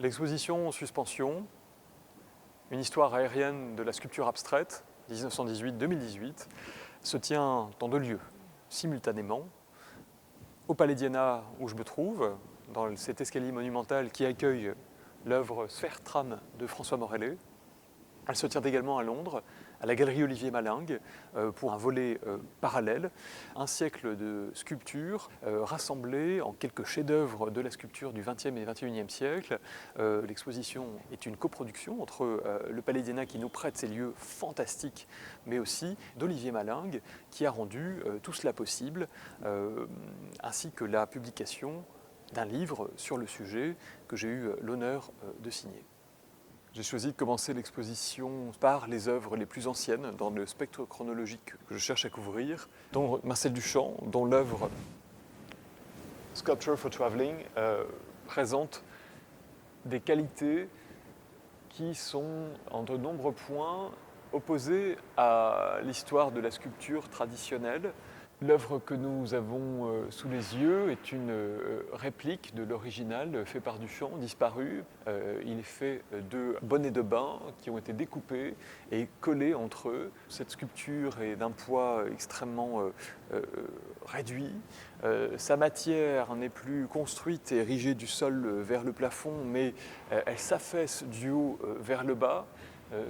L'exposition Suspension, une histoire aérienne de la sculpture abstraite, 1918-2018, se tient dans 2 lieux, simultanément, au Palais d'Iéna où je me trouve, dans cet escalier monumental qui accueille l'œuvre Sphère-Trame de François Morellet. Elle se tient également à Londres, à la Galerie Olivier Malingue, pour un volet parallèle. Un siècle de sculpture rassemblée en quelques chefs-d'œuvre de la sculpture du XXe et XXIe siècle. L'exposition est une coproduction entre le Palais d'Iéna qui nous prête ces lieux fantastiques, mais aussi d'Olivier Malingue qui a rendu tout cela possible, ainsi que la publication d'un livre sur le sujet que j'ai eu l'honneur de signer. J'ai choisi de commencer l'exposition par les œuvres les plus anciennes dans le spectre chronologique que je cherche à couvrir, dont Marcel Duchamp, dont l'œuvre Sculpture for Traveling présente des qualités qui sont en de nombreux points opposées à l'histoire de la sculpture traditionnelle. L'œuvre que nous avons sous les yeux est une réplique de l'original fait par Duchamp, disparu. Il est fait de bonnets de bain qui ont été découpés et collés entre eux. Cette sculpture est d'un poids extrêmement réduit. Sa matière n'est plus construite et érigée du sol vers le plafond, mais elle s'affaisse du haut vers le bas.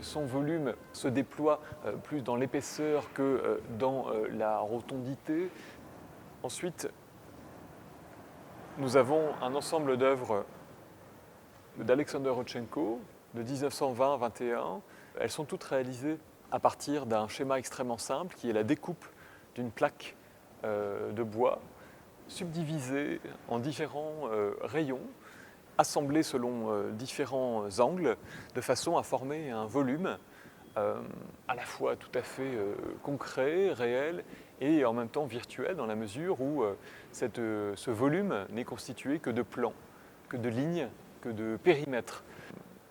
Son volume se déploie plus dans l'épaisseur que dans la rotondité. Ensuite, nous avons un ensemble d'œuvres d'Alexander Rodchenko de 1920-21. Elles sont toutes réalisées à partir d'un schéma extrêmement simple qui est la découpe d'une plaque de bois subdivisée en différents rayons, assemblés selon différents angles, de façon à former un volume à la fois tout à fait concret, réel, et en même temps virtuel, dans la mesure où ce volume n'est constitué que de plans, que de lignes, que de périmètres.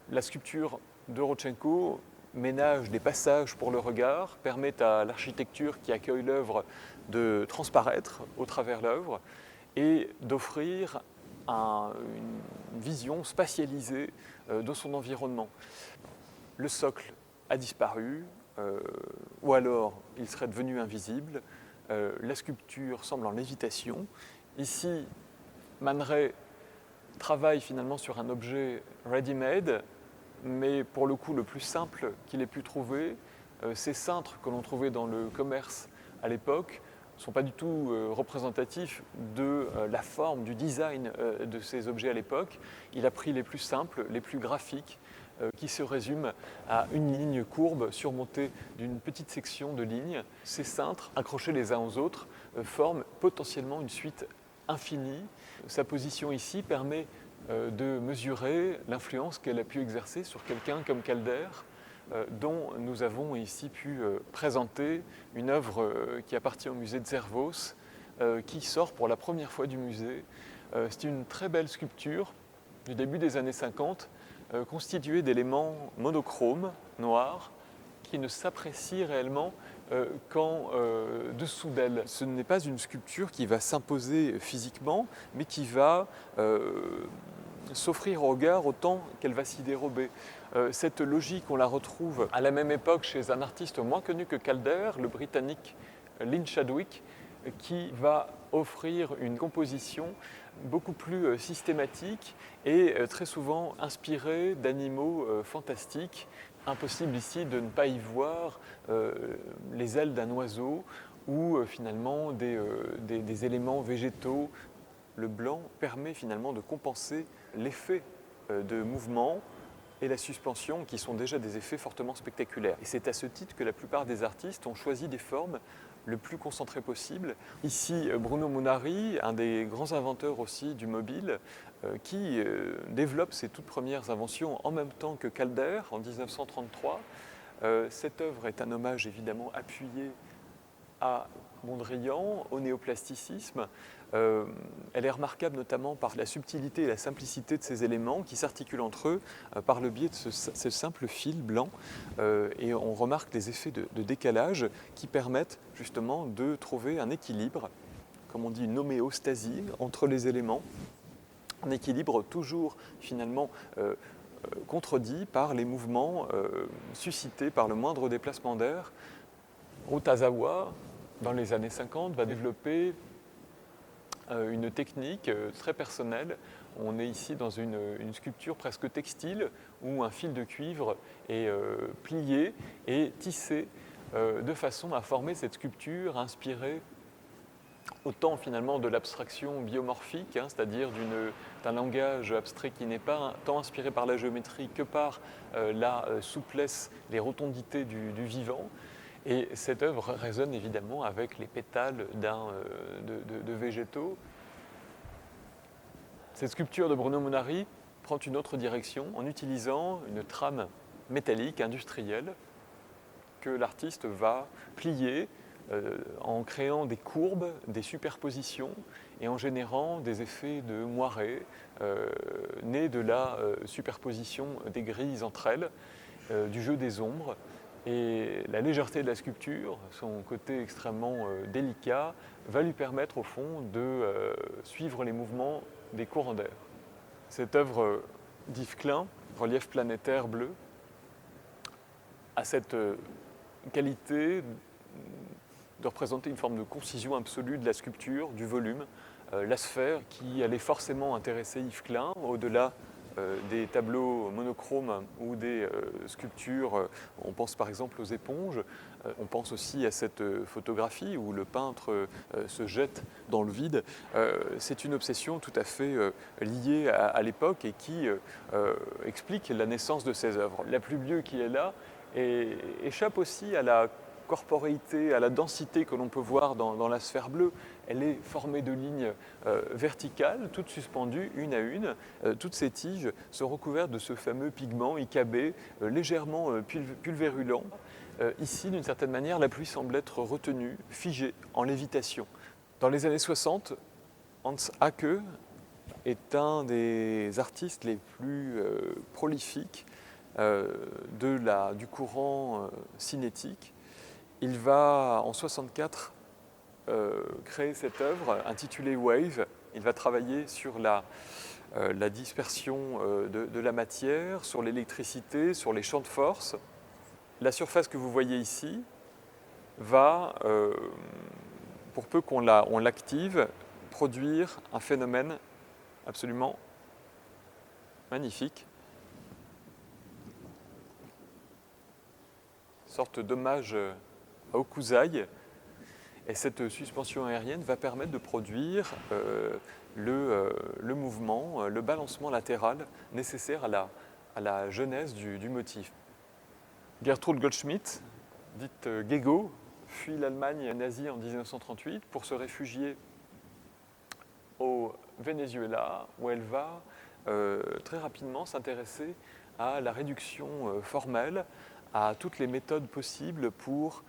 La sculpture de Rodchenko ménage des passages pour le regard, permet à l'architecture qui accueille l'œuvre de transparaître au travers l'œuvre et d'offrir une vision spatialisée de son environnement. Le socle a disparu, ou alors il serait devenu invisible. La sculpture semble en lévitation. Ici, Man Ray travaille finalement sur un objet ready-made, mais pour le coup le plus simple qu'il ait pu trouver. Ces cintres que l'on trouvait dans le commerce à l'époque ne sont pas du tout représentatifs de la forme, du design de ces objets à l'époque. Il a pris les plus simples, les plus graphiques, qui se résument à une ligne courbe surmontée d'une petite section de lignes. Ces cintres, accrochés les uns aux autres, forment potentiellement une suite infinie. Sa position ici permet de mesurer l'influence qu'elle a pu exercer sur quelqu'un comme Calder, dont nous avons ici pu présenter une œuvre qui appartient au musée de Zervos, qui sort pour la première fois du musée. C'est une très belle sculpture du début des années 50, constituée d'éléments monochromes, noirs, qui ne s'apprécient réellement qu'en dessous d'elle. Ce n'est pas une sculpture qui va s'imposer physiquement, mais qui va s'offrir au regard autant qu'elle va s'y dérober. Cette logique, on la retrouve à la même époque chez un artiste moins connu que Calder, le Britannique Lynn Chadwick, qui va offrir une composition beaucoup plus systématique et très souvent inspirée d'animaux fantastiques. Impossible ici de ne pas y voir les ailes d'un oiseau ou finalement des éléments végétaux. Le blanc permet finalement de compenser l'effet de mouvement et la suspension qui sont déjà des effets fortement spectaculaires. Et c'est à ce titre que la plupart des artistes ont choisi des formes le plus concentrées possible. Ici, Bruno Munari, un des grands inventeurs aussi du mobile, qui développe ses toutes premières inventions en même temps que Calder en 1933. Cette œuvre est un hommage évidemment appuyé à Mondrian, au néoplasticisme. Elle est remarquable notamment par la subtilité et la simplicité de ces éléments qui s'articulent entre eux par le biais de ce simple fil blanc. Et on remarque les effets de décalage qui permettent justement de trouver un équilibre, comme on dit une homéostasie, entre les éléments un équilibre toujours finalement contredit par les mouvements suscités par le moindre déplacement d'air. Utazawa, dans les années 50, va développer une technique très personnelle. On est ici dans une sculpture presque textile où un fil de cuivre est plié et tissé de façon à former cette sculpture inspirée autant finalement de l'abstraction biomorphique, c'est-à-dire d'un langage abstrait qui n'est pas tant inspiré par la géométrie que par la souplesse, les rotondités du vivant. Et cette œuvre résonne évidemment avec les pétales de végétaux. Cette sculpture de Bruno Munari prend une autre direction en utilisant une trame métallique industrielle que l'artiste va plier en créant des courbes, des superpositions et en générant des effets de moiré nés de la superposition des grilles entre elles, du jeu des ombres. Et la légèreté de la sculpture, son côté extrêmement délicat, va lui permettre au fond de suivre les mouvements des courants d'air. Cette œuvre d'Yves Klein, Relief planétaire bleu, a cette qualité de représenter une forme de concision absolue de la sculpture, du volume, la sphère qui allait forcément intéresser Yves Klein, au-delà des tableaux monochromes ou des sculptures. On pense par exemple aux éponges, on pense aussi à cette photographie où le peintre se jette dans le vide. C'est une obsession tout à fait liée à l'époque et qui explique la naissance de ces œuvres. La pluie bleue qui est là échappe aussi à la corporéité, à la densité que l'on peut voir dans la sphère bleue. Elle est formée de lignes verticales, toutes suspendues une à une. Toutes ces tiges sont recouvertes de ce fameux pigment IKB, légèrement pulvérulent. Ici, d'une certaine manière, la pluie semble être retenue, figée, en lévitation. Dans les années 60, Hans Haacke est un des artistes les plus prolifiques du courant cinétique. Il va, en 1964, créer cette œuvre intitulée Wave. Il va travailler sur la dispersion de la matière, sur l'électricité, sur les champs de force. La surface que vous voyez ici va, pour peu qu'on l'active, produire un phénomène absolument magnifique. Une sorte d'hommage à Hokusai. Et cette suspension aérienne va permettre de produire le mouvement, le balancement latéral nécessaire à la genèse du motif. Gertrude Goldschmidt, dite Gego, fuit l'Allemagne nazie en 1938 pour se réfugier au Venezuela, où elle va très rapidement s'intéresser à la réduction formelle, à toutes les méthodes possibles pour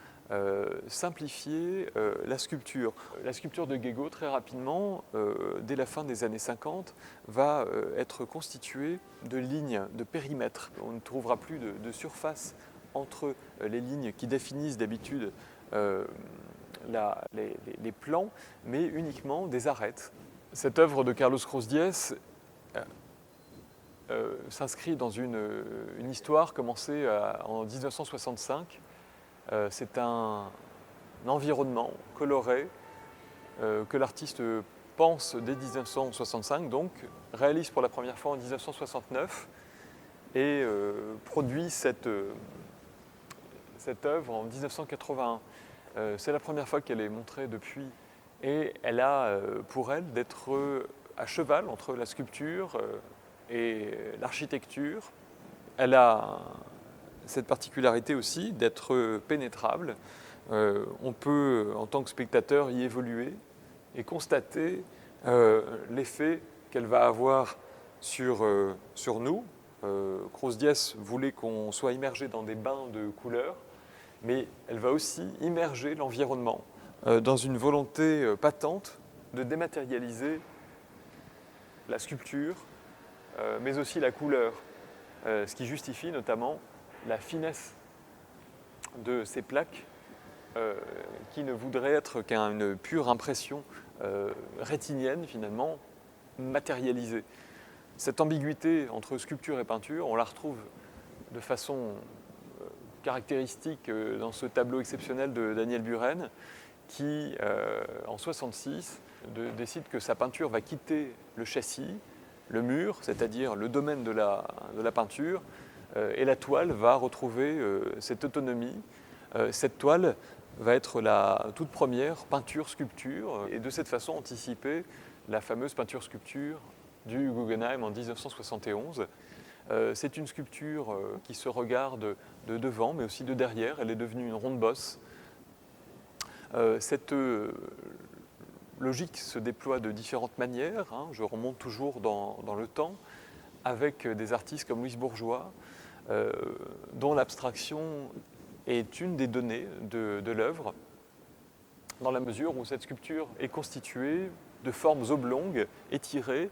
simplifier la sculpture. La sculpture de Gego, très rapidement, dès la fin des années 50, va être constituée de lignes, de périmètres. On ne trouvera plus de surface entre les lignes qui définissent d'habitude les plans, mais uniquement des arêtes. Cette œuvre de Carlos Cruz-Diez s'inscrit dans une histoire commencée en 1965. C'est un environnement coloré que l'artiste pense dès 1965, donc réalise pour la première fois en 1969 et produit cette œuvre en 1981. C'est la première fois qu'elle est montrée depuis et elle a pour elle d'être à cheval entre la sculpture et l'architecture. Elle a cette particularité aussi d'être pénétrable. On peut, en tant que spectateur, y évoluer et constater l'effet qu'elle va avoir sur nous. Cruz-Diez voulait qu'on soit immergé dans des bains de couleurs, mais elle va aussi immerger l'environnement dans une volonté patente de dématérialiser la sculpture, mais aussi la couleur, ce qui justifie notamment la finesse de ces plaques qui ne voudraient être qu'une pure impression rétinienne finalement, matérialisé. Cette ambiguïté entre sculpture et peinture, on la retrouve de façon caractéristique dans ce tableau exceptionnel de Daniel Buren, qui, en 1966, décide que sa peinture va quitter le châssis, le mur, c'est-à-dire le domaine de la peinture, et la toile va retrouver cette autonomie. Cette toile va être la toute première peinture-sculpture, et de cette façon anticiper la fameuse peinture-sculpture du Guggenheim en 1971. C'est une sculpture qui se regarde de devant, mais aussi de derrière. Elle est devenue une ronde bosse. Cette logique se déploie de différentes manières. Je remonte toujours dans le temps, avec des artistes comme Louis Bourgeois, dont l'abstraction est une des données de l'œuvre, dans la mesure où cette sculpture est constituée de formes oblongues, étirées,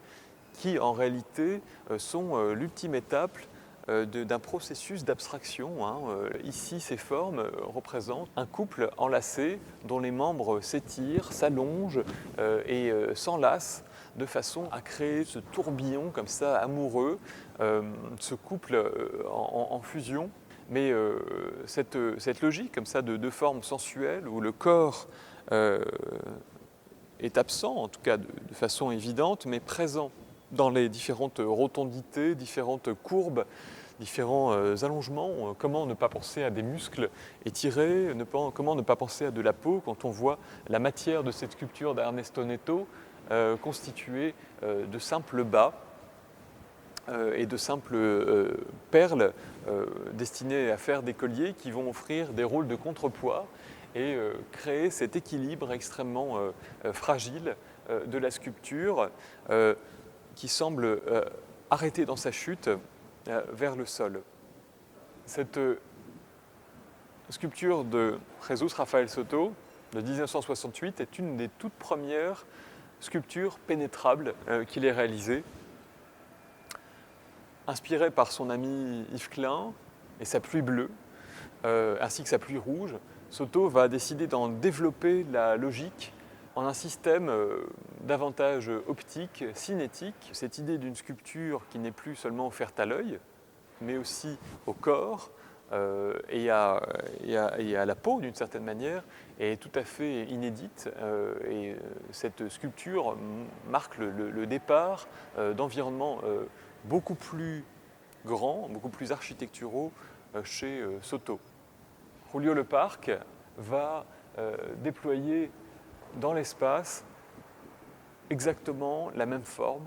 qui en réalité sont l'ultime étape d'un processus d'abstraction. Ici, ces formes représentent un couple enlacé dont les membres s'étirent, s'allongent et s'enlacent de façon à créer ce tourbillon comme ça amoureux, ce couple en fusion. Mais cette logique comme ça de forme sensuelle où le corps est absent, en tout cas de façon évidente, mais présent dans les différentes rotondités, différentes courbes, différents allongements. Comment ne pas penser à des muscles étirés, comment ne pas penser à de la peau quand on voit la matière de cette sculpture d'Ernesto Neto constituée de simples bas et de simples perles destinées à faire des colliers qui vont offrir des rôles de contrepoids et créer cet équilibre extrêmement fragile de la sculpture qui semble arrêter dans sa chute vers le sol. Cette sculpture de Jesus Rafael Soto de 1968 est une des toutes premières sculptures pénétrables qu'il ait réalisées. Inspiré par son ami Yves Klein et sa pluie bleue, ainsi que sa pluie rouge, Soto va décider d'en développer la logique en un système davantage optique, cinétique. Cette idée d'une sculpture qui n'est plus seulement offerte à l'œil, mais aussi au corps et à la peau d'une certaine manière, est tout à fait inédite. Et cette sculpture marque le départ d'environnements beaucoup plus grands, beaucoup plus architecturaux chez Soto. Julio Leparc va déployer dans l'espace exactement la même forme,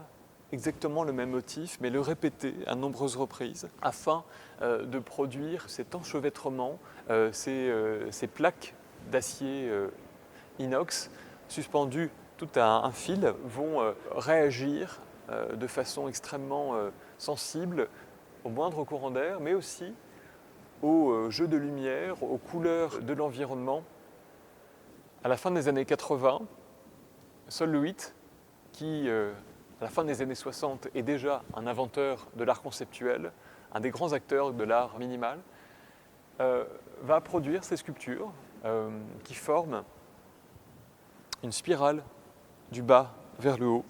exactement le même motif, mais le répéter à nombreuses reprises afin de produire cet enchevêtrement, ces plaques d'acier inox suspendues tout à un fil vont réagir de façon extrêmement sensible au moindre courant d'air, mais aussi au jeu de lumière, aux couleurs de l'environnement. À la fin des années 80, Sol LeWitt, qui à la fin des années 60 est déjà un inventeur de l'art conceptuel, un des grands acteurs de l'art minimal, va produire ces sculptures qui forment une spirale du bas vers le haut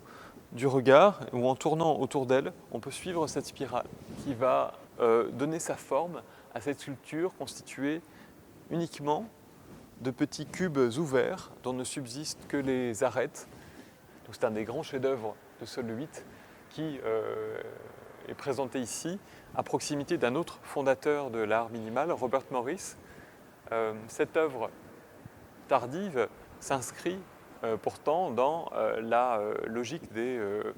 du regard, où en tournant autour d'elle, on peut suivre cette spirale qui va donner sa forme à cette sculpture constituée uniquement de petits cubes ouverts dont ne subsistent que les arêtes. Donc c'est un des grands chefs-d'œuvre de Sol LeWitt qui est présenté ici à proximité d'un autre fondateur de l'art minimal, Robert Morris. Cette œuvre tardive s'inscrit pourtant dans la logique de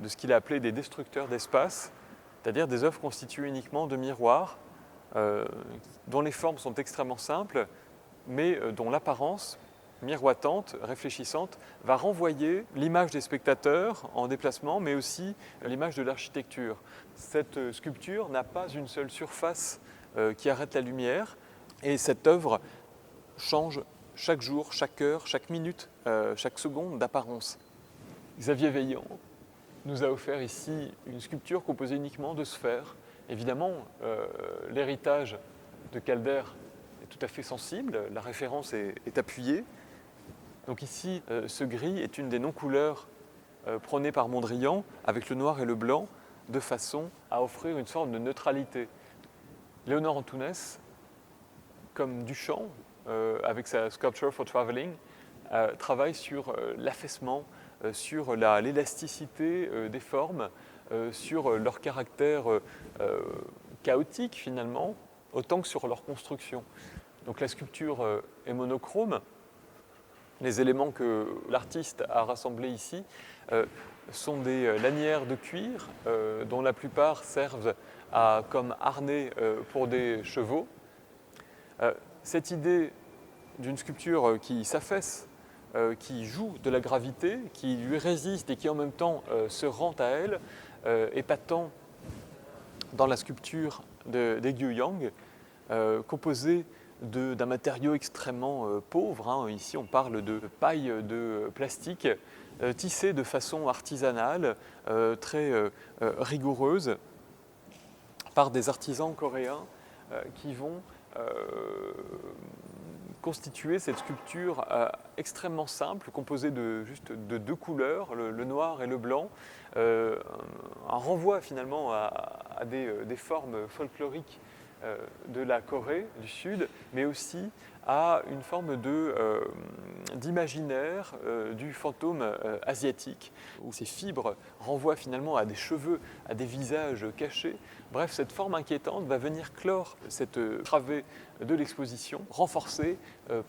ce qu'il a appelé des destructeurs d'espace, c'est-à-dire des œuvres constituées uniquement de miroirs, dont les formes sont extrêmement simples, mais dont l'apparence miroitante, réfléchissante, va renvoyer l'image des spectateurs en déplacement, mais aussi l'image de l'architecture. Cette sculpture n'a pas une seule surface qui arrête la lumière, et cette œuvre change chaque jour, chaque heure, chaque minute, chaque seconde d'apparence. Xavier Veillant nous a offert ici une sculpture composée uniquement de sphères. Évidemment, l'héritage de Calder est tout à fait sensible, la référence est appuyée. Donc ici, ce gris est une des non-couleurs prônée par Mondrian avec le noir et le blanc, de façon à offrir une forme de neutralité. Léonard Antunes, comme Duchamp, avec sa Sculpture for Traveling, travaille sur l'affaissement, sur l'élasticité des formes, sur leur caractère chaotique finalement, autant que sur leur construction. Donc la sculpture est monochrome. Les éléments que l'artiste a rassemblés ici sont des lanières de cuir dont la plupart servent comme harnais pour des chevaux. Cette idée d'une sculpture qui s'affaisse, qui joue de la gravité, qui lui résiste et qui en même temps se rend à elle, est patent dans la sculpture d'Egyu Yang, composée d'un matériau extrêmement pauvre. Ici, on parle de paille de plastique tissée de façon artisanale, très rigoureuse, par des artisans coréens qui vont constituer cette sculpture extrêmement simple, composée juste de deux couleurs, le noir et le blanc, un renvoi finalement à des formes folkloriques de la Corée du Sud, mais aussi à une forme d'imaginaire du fantôme asiatique, où ces fibres renvoient finalement à des cheveux, à des visages cachés. Bref, cette forme inquiétante va venir clore cette travée de l'exposition, renforcée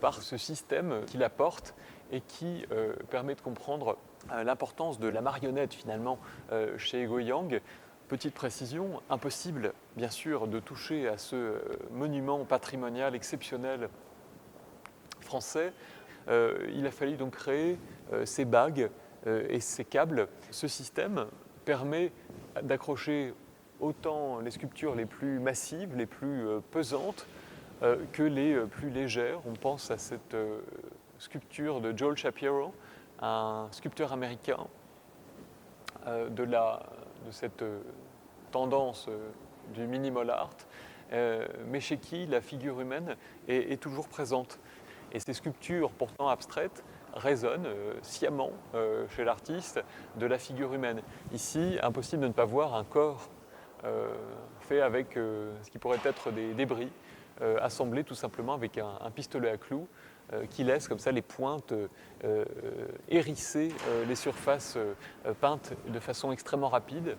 par ce système qui la porte et qui permet de comprendre l'importance de la marionnette finalement chez Ego Yang. Petite précision, impossible bien sûr de toucher à ce monument patrimonial exceptionnel français. Il a fallu donc créer ces bagues et ces câbles. Ce système permet d'accrocher autant les sculptures les plus massives, les plus pesantes, que les plus légères. On pense à cette sculpture de Joel Shapiro, un sculpteur américain de cette tendance du minimal art, mais chez qui la figure humaine est toujours présente. Et ces sculptures pourtant abstraites résonnent sciemment chez l'artiste de la figure humaine. Ici, impossible de ne pas voir un corps fait avec ce qui pourrait être des débris, assemblés tout simplement avec un pistolet à clous qui laisse comme ça les pointes hérisser les surfaces peintes de façon extrêmement rapide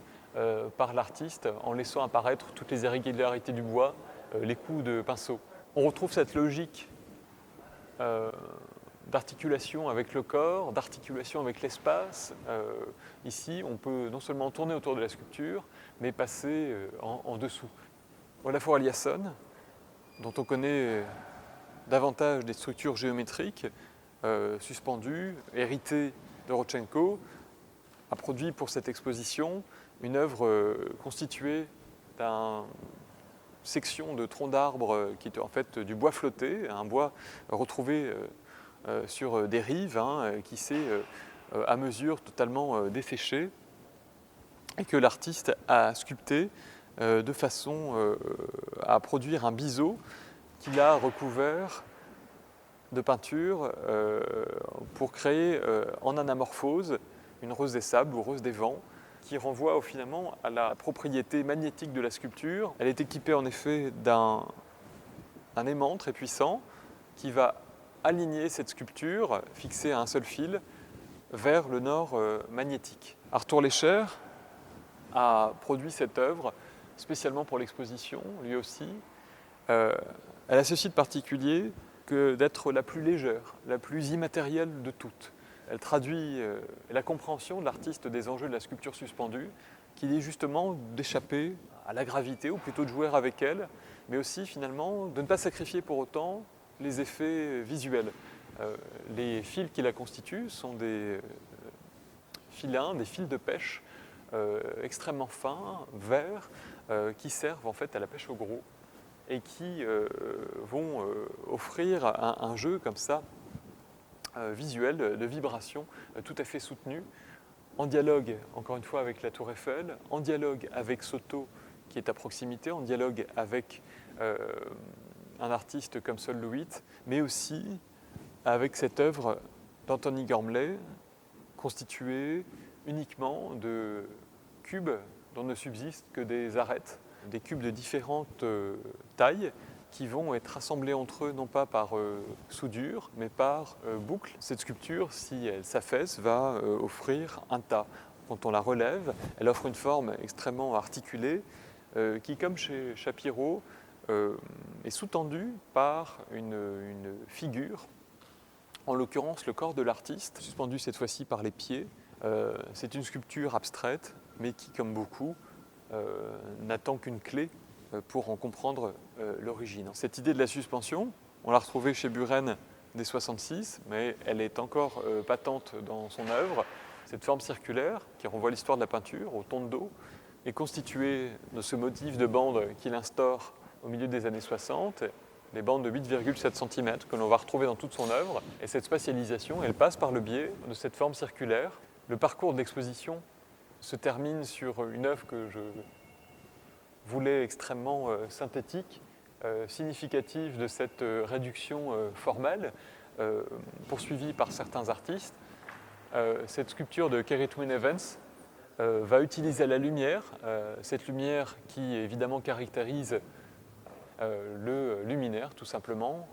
par l'artiste en laissant apparaître toutes les irrégularités du bois, les coups de pinceau. On retrouve cette logique d'articulation avec le corps, d'articulation avec l'espace. Ici, on peut non seulement tourner autour de la sculpture, mais passer en dessous. Olafur Eliasson, dont on connaît davantage des structures géométriques suspendues, héritées de Rodchenko, a produit pour cette exposition une œuvre constituée d'une section de troncs d'arbres qui était en fait du bois flotté, un bois retrouvé sur des rives qui s'est à mesure totalement desséché et que l'artiste a sculpté de façon à produire un biseau qu'il a recouvert de peinture pour créer en anamorphose une rose des sables ou rose des vents qui renvoie finalement à la propriété magnétique de la sculpture. Elle est équipée en effet d'un aimant très puissant qui va aligner cette sculpture fixée à un seul fil vers le nord magnétique. Arthur Lécher a produit cette œuvre spécialement pour l'exposition, lui aussi. Elle a ceci de particulier que d'être la plus légère, la plus immatérielle de toutes. Elle traduit la compréhension de l'artiste des enjeux de la sculpture suspendue, qui est justement d'échapper à la gravité, ou plutôt de jouer avec elle, mais aussi finalement de ne pas sacrifier pour autant les effets visuels. Les fils qui la constituent sont des filins, des fils de pêche extrêmement fins, verts, qui servent en fait à la pêche au gros et qui vont offrir un jeu comme ça visuel de vibration tout à fait soutenu, en dialogue encore une fois avec la Tour Eiffel, en dialogue avec Soto qui est à proximité, en dialogue avec un artiste comme Sol LeWitt, mais aussi avec cette œuvre d'Anthony Gormley constituée uniquement de cubes dont ne subsistent que des arêtes, des cubes de différentes tailles qui vont être assemblés entre eux non pas par soudure mais par boucle. Cette sculpture, si elle s'affaisse, va offrir un tas. Quand on la relève, elle offre une forme extrêmement articulée qui, comme chez Chapiro, est sous-tendue par une figure, en l'occurrence le corps de l'artiste, suspendu cette fois-ci par les pieds. C'est une sculpture abstraite, mais qui, comme beaucoup, n'attend qu'une clé pour en comprendre l'origine. Cette idée de la suspension, on l'a retrouvée chez Buren dès 1966, mais elle est encore patente dans son œuvre. Cette forme circulaire, qui renvoie à l'histoire de la peinture, au tondo, est constituée de ce motif de bande qu'il instaure au milieu des années 60, les bandes de 8,7 cm que l'on va retrouver dans toute son œuvre. Et cette spatialisation, elle passe par le biais de cette forme circulaire. Le parcours de l'exposition se termine sur une œuvre que je voulais extrêmement synthétique, significative de cette réduction formelle, poursuivie par certains artistes. Cette sculpture de Kerry Twin Evans va utiliser la lumière, cette lumière qui évidemment caractérise le luminaire tout simplement,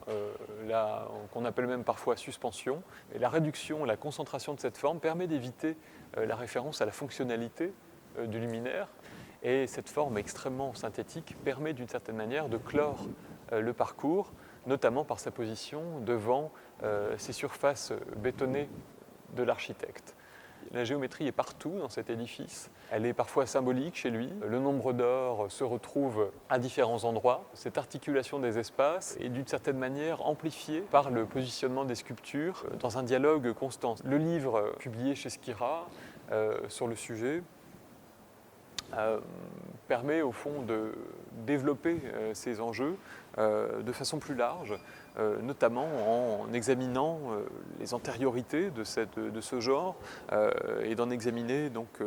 qu'on appelle même parfois suspension. Et la réduction, la concentration de cette forme permet d'éviter la référence à la fonctionnalité du luminaire. Et cette forme extrêmement synthétique permet d'une certaine manière de clore le parcours, notamment par sa position devant ces surfaces bétonnées de l'architecte. La géométrie est partout dans cet édifice. Elle est parfois symbolique chez lui. Le nombre d'or se retrouve à différents endroits. Cette articulation des espaces est d'une certaine manière amplifiée par le positionnement des sculptures dans un dialogue constant. Le livre publié chez Skira sur le sujet permet au fond de développer ces enjeux de façon plus large, notamment en examinant les antériorités de ce genre et d'en examiner donc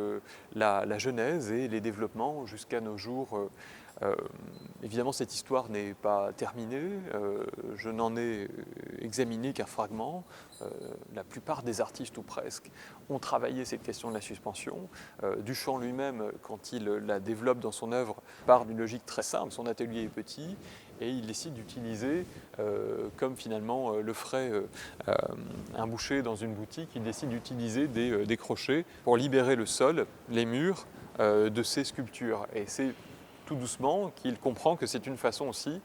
la genèse et les développements jusqu'à nos jours. Évidemment, cette histoire n'est pas terminée, je n'en ai examiné qu'un fragment. La plupart des artistes, ou presque, ont travaillé cette question de la suspension. Duchamp lui-même, quand il la développe dans son œuvre, part d'une logique très simple. Son atelier est petit et il décide d'utiliser, comme finalement le ferait un boucher dans une boutique, il décide d'utiliser des crochets pour libérer le sol, les murs de ces sculptures. Et c'est tout doucement qu'il comprend que c'est une façon aussi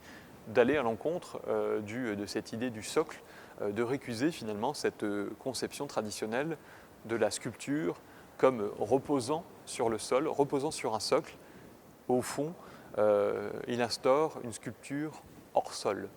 d'aller à l'encontre de cette idée du socle, de récuser finalement cette conception traditionnelle de la sculpture comme reposant sur le sol, reposant sur un socle. Au fond, il instaure une sculpture hors sol.